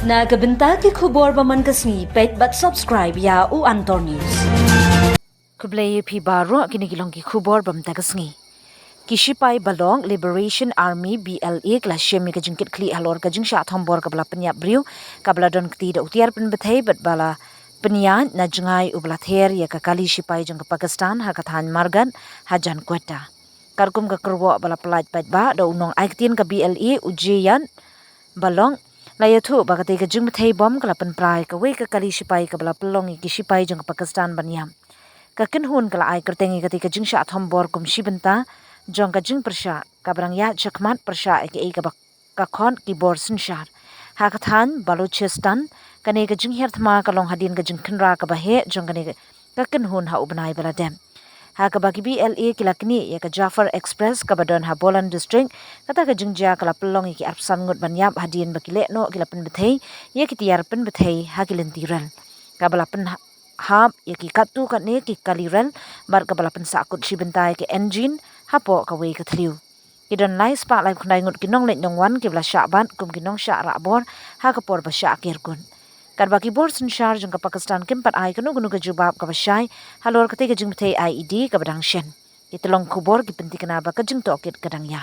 Na kabenta ki khubor baman kasni pet but subscribe ya u Antornews. Kublay pi baro kini gilong ki khubor bam tagasngi. Shipai Baloch Liberation Army BLA kla shim ka jingkitkhlieh halor ka jingshah thombor ka bala pyniap briew ka bala donkti da tiar pynbthei bat bala pyniaid na jngai u bala ther ya ka kali shipai jong ka Pakistan ha ka thain Margat hajan Quetta. Karkum ka kerwo bala pelaj pat ba da unong aiktin ka BLA ujian Baloch layathu bagate ka jingpthei bom kala prai ka we ka kali shipai ka bala pelongi ki shipai jong ka Pakistan banyam. Ka kinhun kala ai kertengi ka jingshah thombor kum shibenta jong ka jing persha kabrang ya chakmat persha eke ka khon ki bor sinshar ha ka than Balochistan kane ka jing her thma ka long hadin ka jing khnra ka bahe jong kane ka kinhun ha ubnai bala dem ha ka baki BLA kilakni ya ka Jaffer Express ka badon ha Bolan district kata ka jingja kala pelong ki arpsan ngut banyap hadin baki lehnoh kila pynbthei ya ki tiar pynbthei ha kilintiral ka bala pen hab ya ki katu ka ne ki kaliral bar ka bala pen sakut shibentai ki engine hapo ka wei ka thliu kidon lai spa lai khunai ngut kinong le nongwan ki bla shaban kum kinong sha ra bor ha ka por ba sha kirkun karba ki bor sun shar jong ka Pakistan kimpat ai kanu gunu ka jubab ka bashai halor ka te ka jingthei IED ka badang shen kitlong khubor ki penti kana ba ka jing to kit kadang ya